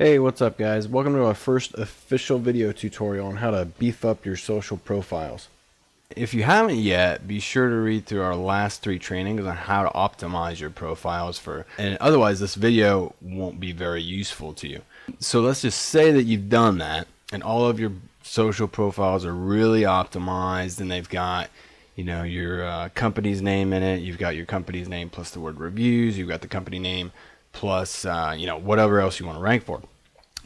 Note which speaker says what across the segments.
Speaker 1: Hey, what's up guys? Welcome to our first official video tutorial on how to beef up your social profiles. If you haven't yet, be sure to read through our last 3 trainings on how to optimize your profiles and otherwise this video won't be very useful to you. So let's just say that you've done that and all of your social profiles are really optimized and they've got your company's name in it. You've got your company's name plus the word reviews. You've got the company name plus whatever else you want to rank for.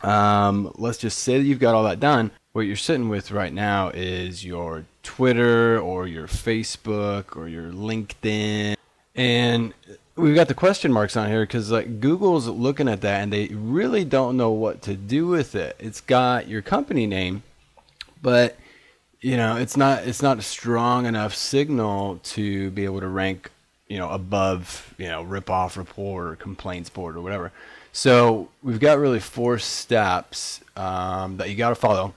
Speaker 1: Let's just say that you've got all that done. What you're sitting with right now is your Twitter or your Facebook or your LinkedIn, and we've got the question marks on here because Google's looking at that and they really don't know what to do with it. It's got your company name, but it's not a strong enough signal to be able to rank above ripoff report or complaints board or whatever. So we've got really 4 steps that you got to follow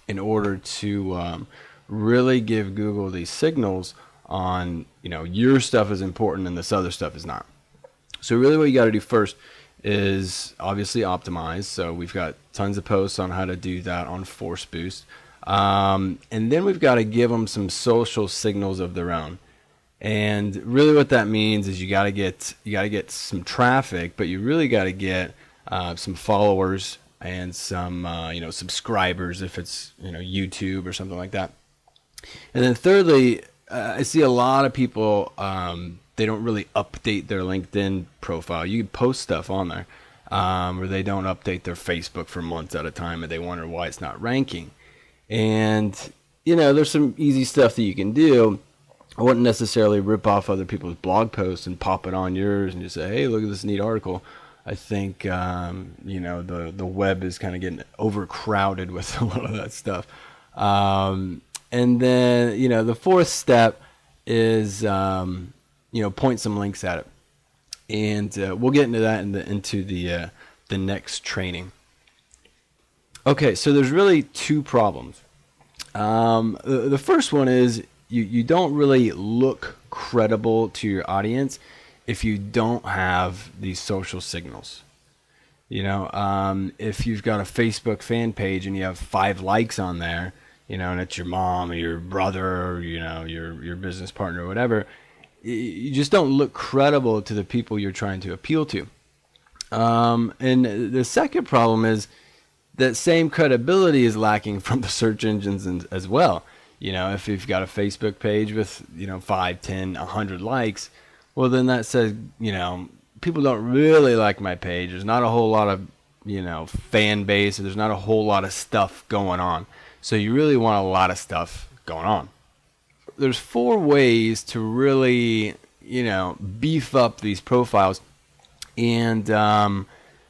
Speaker 1: in order to really give Google these signals on your stuff is important and this other stuff is not. So really what you got to do first is obviously optimize. So we've got tons of posts on how to do that on Force Boost. And then we've got to give them some social signals of their own. And really what that means is you got to get some traffic, but you really got to get some followers and some subscribers if it's YouTube or something like that. And then thirdly, I see a lot of people they don't really update their LinkedIn profile. You can post stuff on there or they don't update their Facebook for months at a time and they wonder why it's not ranking. And there's some easy stuff that you can do. I wouldn't necessarily rip off other people's blog posts and pop it on yours and just say, hey, look at this neat article. I think the web is kind of getting overcrowded with a lot of that stuff. And then the 4th step is point some links at it, and we'll get into that into the next training. Okay, so there's really 2 problems. The first one is you don't really look credible to your audience if you don't have these social signals. If you've got a Facebook fan page and you have 5 likes on there, and it's your mom or your brother or your business partner or whatever, you just don't look credible to the people you're trying to appeal to. And the second problem is that same credibility is lacking from the search engines as well. If you've got a Facebook page with 5, 10, 100 likes, well then that says people don't really like my page. There's not a whole lot of fan base. There's not a whole lot of stuff going on. So you really want a lot of stuff going on. There's 4 ways to really beef up these profiles, and I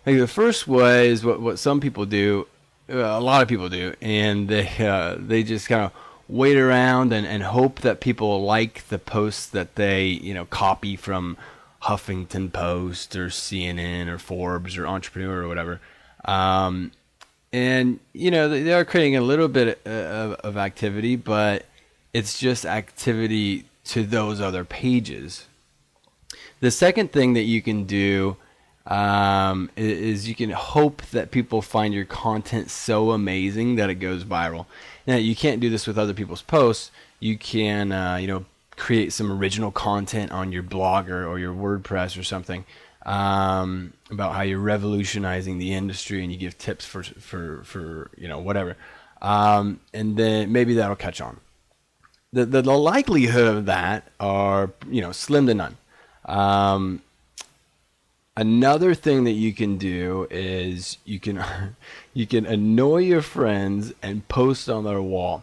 Speaker 1: think the first way is what some people do, a lot of people do, and they just kind of wait around and hope that people like the posts that they copy from Huffington Post or CNN or Forbes or Entrepreneur or whatever, and they are creating a little bit of activity, but it's just activity to those other pages. The second thing that you can do is you can hope that people find your content so amazing that it goes viral. Now, you can't do this with other people's posts. You can, create some original content on your blog or your WordPress or something about how you're revolutionizing the industry, and you give tips for whatever, and then maybe that'll catch on. The likelihood of that are slim to none. Another thing that you can do is you can annoy your friends and post on their wall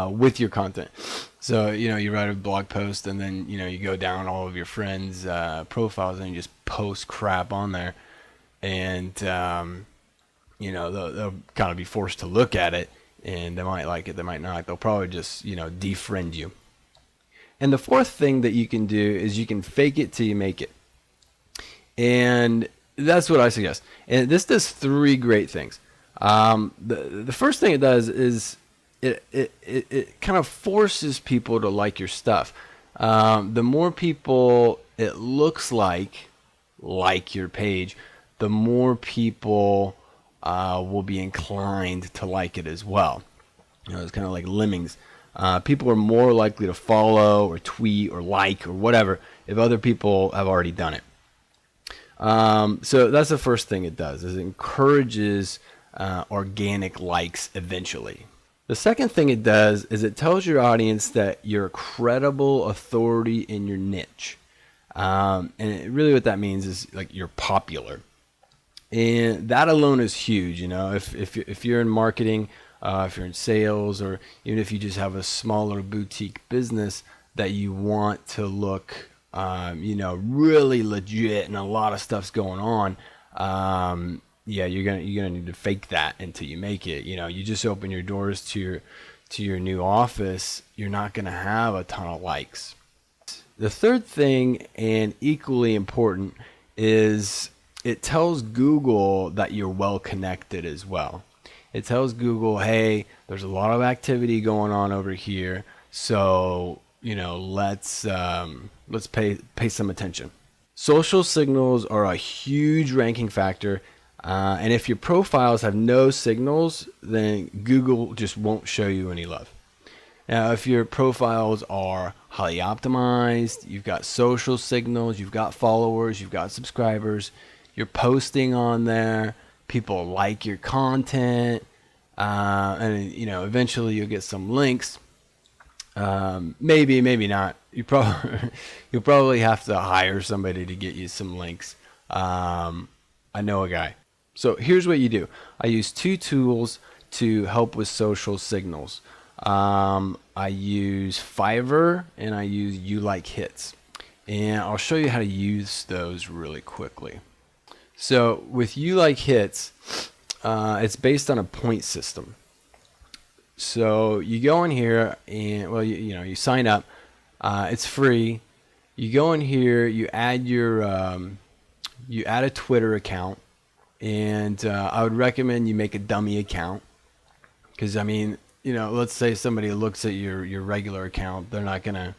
Speaker 1: with your content. So you write a blog post and then you go down all of your friends' profiles and you just post crap on there, and they'll kind of be forced to look at it, and they might like it, they might not. They'll probably just defriend you. And the 4th thing that you can do is you can fake it till you make it. And that's what I suggest. And this does 3 great things. The first thing it does is it kind of forces people to like your stuff. The more people it looks like your page, the more people will be inclined to like it as well. It's kind of like lemmings. People are more likely to follow or tweet or like or whatever if other people have already done it. So that's the first thing it does, is it encourages organic likes eventually. The second thing it does is it tells your audience that you're a credible authority in your niche. And really what that means is like you're popular. And that alone is huge. If you're in marketing, if you're in sales, or even if you just have a smaller boutique business that you want to look really legit and a lot of stuff's going on, you're gonna need to fake that until you make it. You just open your doors to your new office, you're not gonna have a ton of likes. The third thing, and equally important, is it tells Google that you're well connected as well. It tells Google, hey, there's a lot of activity going on over here, so let's pay some attention. Social signals are a huge ranking factor, and if your profiles have no signals, then Google just won't show you any love. Now, if your profiles are highly optimized, you've got social signals, you've got followers, you've got subscribers, you're posting on there, people like your content, and eventually you'll get some links. Maybe not. You'll probably have to hire somebody to get you some links. I know a guy. So here's what you do. I use two tools to help with social signals. I use Fiverr and I use You Like Hits. And I'll show you how to use those really quickly. So with You Like Hits, it's based on a point system. So you go in here and you sign up. It's free. You go in here, you add you add a Twitter account, and I would recommend you make a dummy account, because let's say somebody looks at your regular account, they're not gonna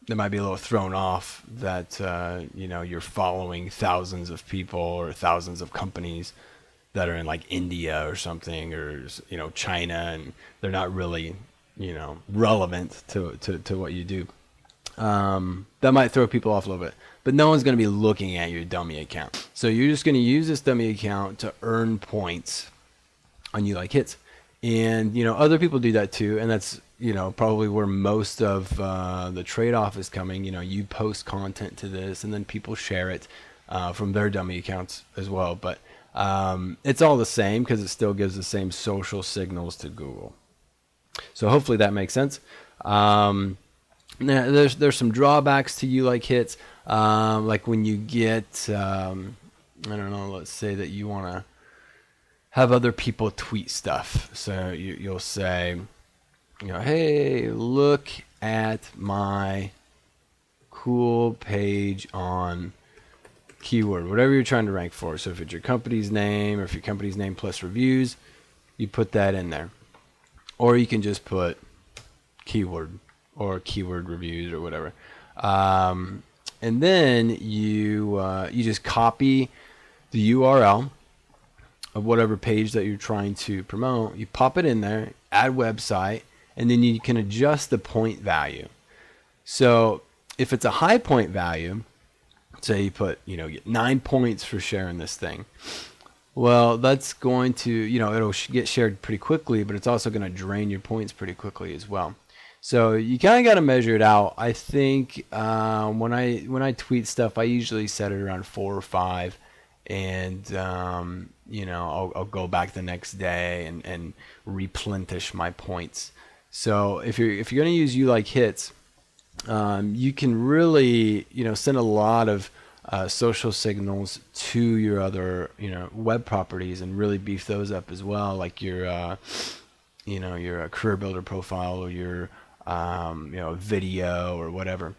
Speaker 1: they might be a little thrown off that you're following thousands of people or thousands of companies that are in like India or something, or China, and they're not really relevant to what you do. That might throw people off a little bit, but no one's going to be looking at your dummy account. So you're just going to use this dummy account to earn points on You Like Hits. And other people do that too, and that's probably where most of the trade-off is coming. You post content to this, and then people share it from their dummy accounts as well. But it's all the same, because it still gives the same social signals to Google. So hopefully that makes sense. Now there's some drawbacks to You Like Hits, like when you get let's say that you want to have other people tweet stuff. So you'll say, hey, look at my cool page on keyword, whatever you're trying to rank for. So if it's your company's name, or if your company's name plus reviews, you put that in there. Or you can just put keyword or keyword reviews or whatever. And then you just copy the URL of whatever page that you're trying to promote. You pop it in there, add website, and then you can adjust the point value. So if it's a high point value, say you put, get 9 points for sharing this thing. Well, that's going to, it'll get shared pretty quickly, but it's also going to drain your points pretty quickly as well. So you kind of got to measure it out. I think when I tweet stuff, I usually set it around 4 or 5, and I'll go back the next day and replenish my points. So if you're going to use You Like Hits, you can really send a lot of social signals to your other web properties and really beef those up as well, like your your career builder profile, or your video or whatever.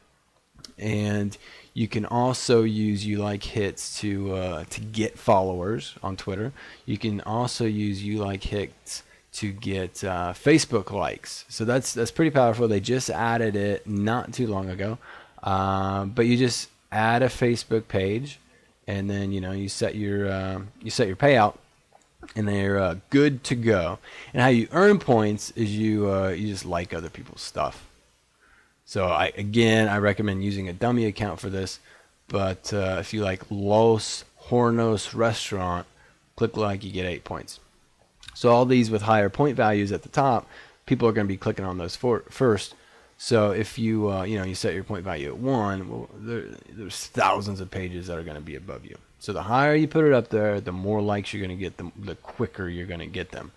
Speaker 1: And you can also use You Like Hits to get followers on Twitter. You can also use You Like Hits to get Facebook likes. So that's pretty powerful. They just added it not too long ago. But you just add a Facebook page, and then you set your payout, and they're good to go. And how you earn points is you just like other people's stuff. So I recommend using a dummy account for this, but if you like Los Hornos restaurant, click like, you get 8 points. So all these with higher point values at the top, people are going to be clicking on those first. So if you you set your point value at 1, well, there's thousands of pages that are going to be above you. So the higher you put it up there, the more likes you're going to get, the quicker you're going to get them.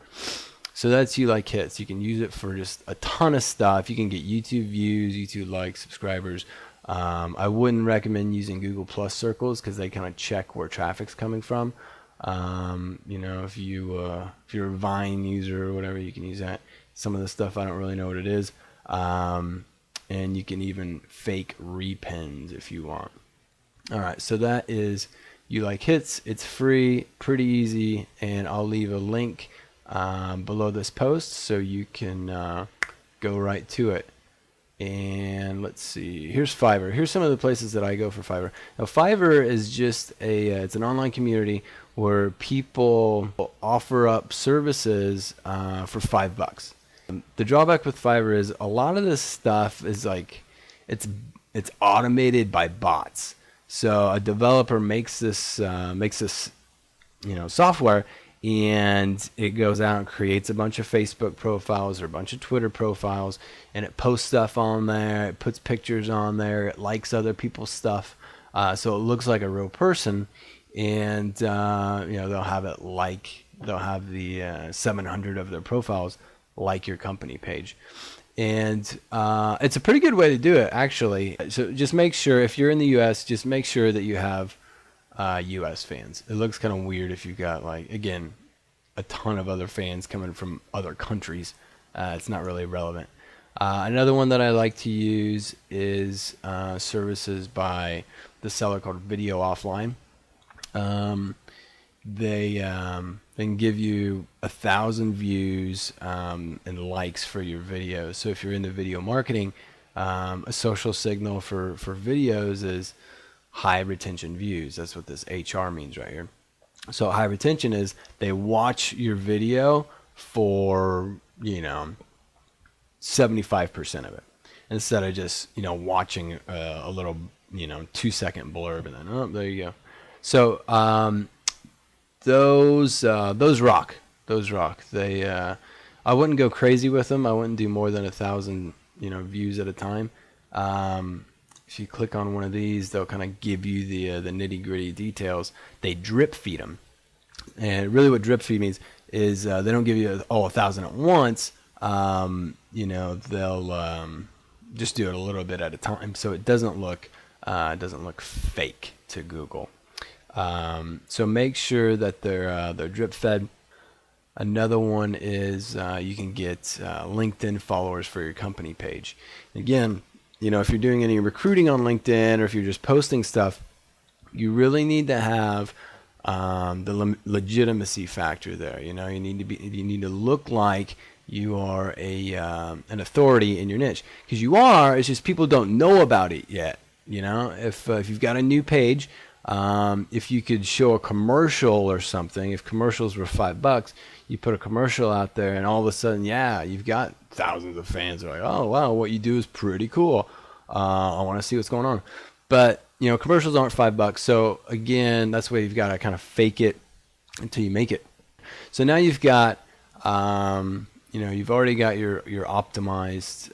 Speaker 1: So that's You Like Hits. You can use it for just a ton of stuff. You can get YouTube views, YouTube likes, subscribers. I wouldn't recommend using Google Plus circles because they kind of check where traffic's coming from. If you're a Vine user or whatever, you can use that. Some of the stuff I don't really know what it is. And you can even fake repins if you want. All right, so that is You Like Hits. It's free, pretty easy, and I'll leave a link below this post so you can go right to it. And let's see, here's Fiverr. Here's some of the places that I go for Fiverr. Now Fiverr is just it's an online community where people offer up services for $5. The drawback with Fiverr is a lot of this stuff is like it's automated by bots. So a developer makes this software, and it goes out and creates a bunch of Facebook profiles or a bunch of Twitter profiles, and it posts stuff on there, it puts pictures on there, it likes other people's stuff, so it looks like a real person. And they'll have the 700 of their profiles like your company page. And it's a pretty good way to do it, actually. So just make sure, if you're in the US, just make sure that you have US fans. It looks kind of weird if you've got, like, again, a ton of other fans coming from other countries. It's not really relevant. Another one that I like to use is services by the seller called Video Offline. They can give you 1,000 views and likes for your videos. So if you're into video marketing, a social signal for videos is high retention views. That's what this HR means right here. So high retention is they watch your video for 75% of it, instead of just watching a little 2-second blurb and then there you go. So those rock. They I wouldn't go crazy with them. I wouldn't do more than 1,000 views at a time. If you click on one of these, they'll kind of give you the nitty gritty details. They drip feed them, and really what drip feed means is they don't give you 1,000 at once. They'll just do it a little bit at a time, so it doesn't look fake to Google. So make sure that they're drip fed. Another one is you can get LinkedIn followers for your company page. Again, if you're doing any recruiting on LinkedIn, or if you're just posting stuff, you really need to have the legitimacy factor there. You need to look like you are an authority in your niche, because you are. It's just people don't know about it yet. If you've got a new page, if you could show a commercial or something, if commercials were $5, you put a commercial out there, and all of a sudden, you've got thousands of fans. They're like, oh wow, what you do is pretty cool. I want to see what's going on. But commercials aren't $5. So again, that's why you've got to kind of fake it until you make it. So now you've got, you've already got your optimized,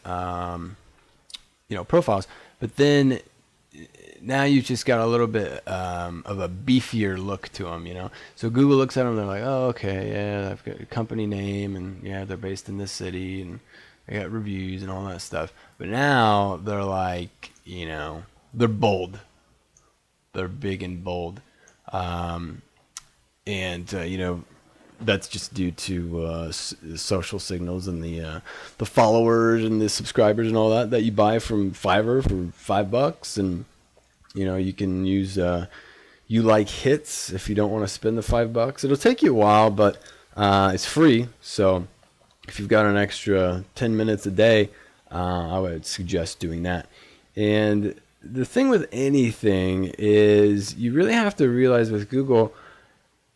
Speaker 1: profiles, but then now you've just got a little bit of a beefier look to them, So Google looks at them, they're like, oh, okay, yeah, I've got a company name, and yeah, they're based in this city, and I got reviews and all that stuff. But now they're like, they're bold. They're big and bold. That's just due to social signals and the followers and the subscribers and all that you buy from Fiverr for $5, and you can use You Like Hits if you don't want to spend the $5. It'll take you a while, but it's free. So if you've got an extra 10 minutes a day, I would suggest doing that. And the thing with anything is you really have to realize with Google,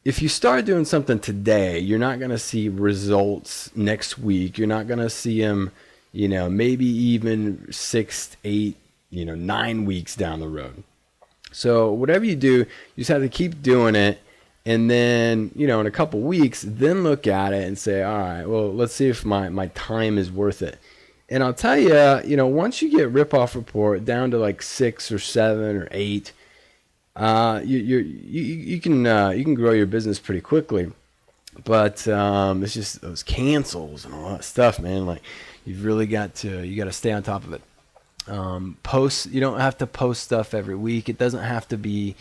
Speaker 1: if you start doing something today, you're not going to see results next week. You're not going to see them, maybe even 6, 8, 9 weeks down the road. So whatever you do, you just have to keep doing it. And then, in a couple weeks, then look at it and say, all right, well, let's see if my time is worth it. And I'll tell you, once you get ripoff report down to like 6 or 7 or 8, you can grow your business pretty quickly. But it's just those cancels and all that stuff, man. Like you've really got to stay on top of it. Post, you don't have to post stuff every week. It doesn't have to be,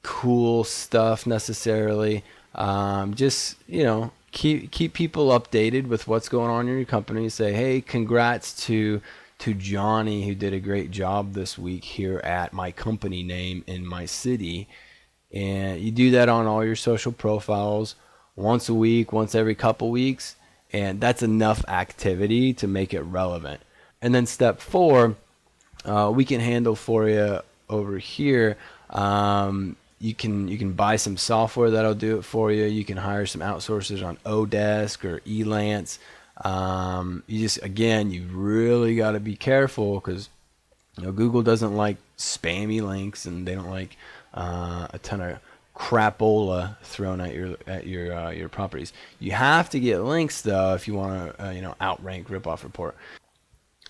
Speaker 1: cool stuff necessarily. Just, keep people updated with what's going on in your company. Say, hey, congrats to Johnny, who did a great job this week here at my company name in my city. And you do that on all your social profiles once a week, once every couple weeks, and that's enough activity to make it relevant. And then step 4, we can handle for you over here. You can buy some software that'll do it for you. You can hire some outsourcers on Odesk or Elance. You really got to be careful because Google doesn't like spammy links, and they don't like a ton of crapola thrown at your properties. You have to get links though if you want to outrank ripoff report.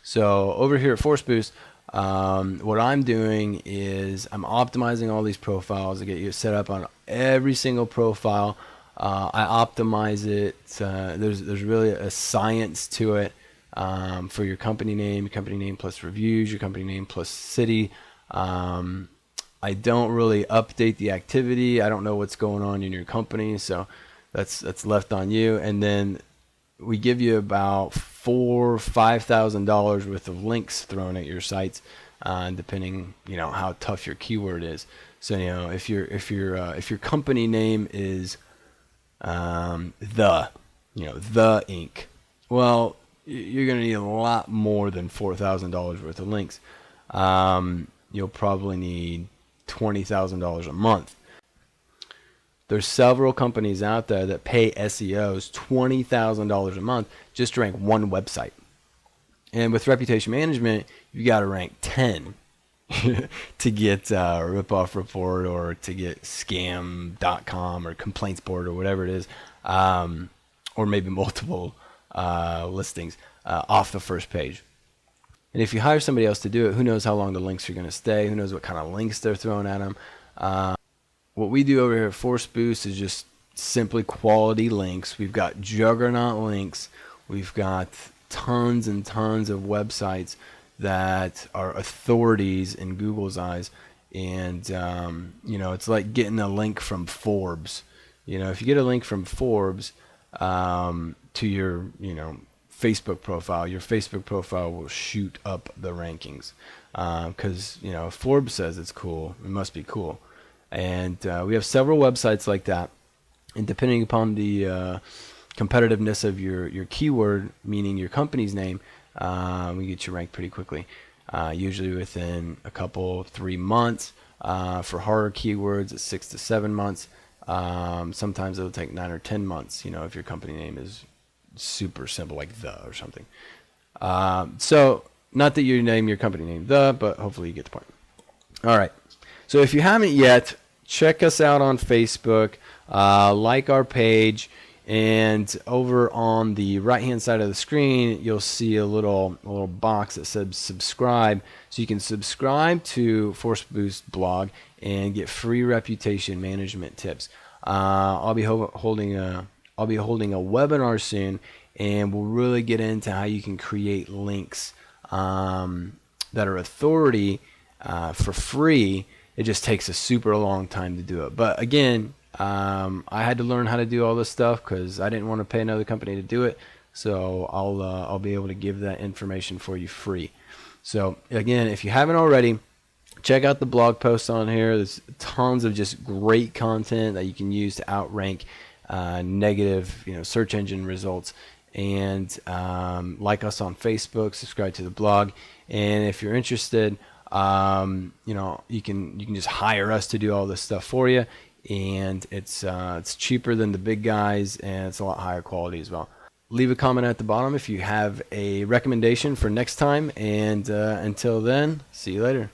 Speaker 1: So over here at Force Boost, what I'm doing is I'm optimizing all these profiles to get you set up on every single profile. I optimize it. There's really a science to it for your company name plus reviews, your company name plus city. I don't really update the activity. I don't know what's going on in your company, so that's left on you. And then we give you about $4,000-$5,000 worth of links thrown at your sites, depending how tough your keyword is. So if your company name is the Inc. Well, you're going to need a lot more than $4,000 worth of links. You'll probably need $20,000 a month. There's several companies out there that pay SEOs $20,000 a month just to rank one website. And with reputation management, you got to rank 10 to get ripoff report or to get scam.com or complaints board or whatever it is, or maybe multiple listings off the first page. And if you hire somebody else to do it, who knows how long the links are going to stay? Who knows what kind of links they're throwing at them? What we do over here at Force Boost is just simply quality links. We've got juggernaut links. We've got tons and tons of websites that are authorities in Google's eyes. And, it's like getting a link from Forbes. If you get a link from Forbes to your, Facebook profile, your Facebook profile will shoot up the rankings. Because, if Forbes says it's cool, it must be cool. And we have several websites like that. And depending upon the competitiveness of your keyword, meaning your company's name, we get you ranked pretty quickly. Usually within 3 months. For harder keywords, it's 6 to 7 months. Sometimes it'll take 9 or 10 months, if your company name is super simple, like the or something. So not that you name your company name the, but hopefully you get the point. All right. So if you haven't yet, check us out on Facebook, like our page, and over on the right-hand side of the screen, you'll see a little box that says subscribe. So you can subscribe to Force Boost blog and get free reputation management tips. I'll be holding a webinar soon, and we'll really get into how you can create links that are authority for free. It just takes a super long time to do it. But again, I had to learn how to do all this stuff because I didn't want to pay another company to do it. So I'll be able to give that information for you free. So again, if you haven't already, check out the blog posts on here. There's tons of just great content that you can use to outrank negative search engine results. and like us on Facebook, subscribe to the blog, and if you're interested, you know, you can just hire us to do all this stuff for you, and it's cheaper than the big guys, and it's a lot higher quality as well. Leave a comment at the bottom if you have a recommendation for next time, and until then, see you later.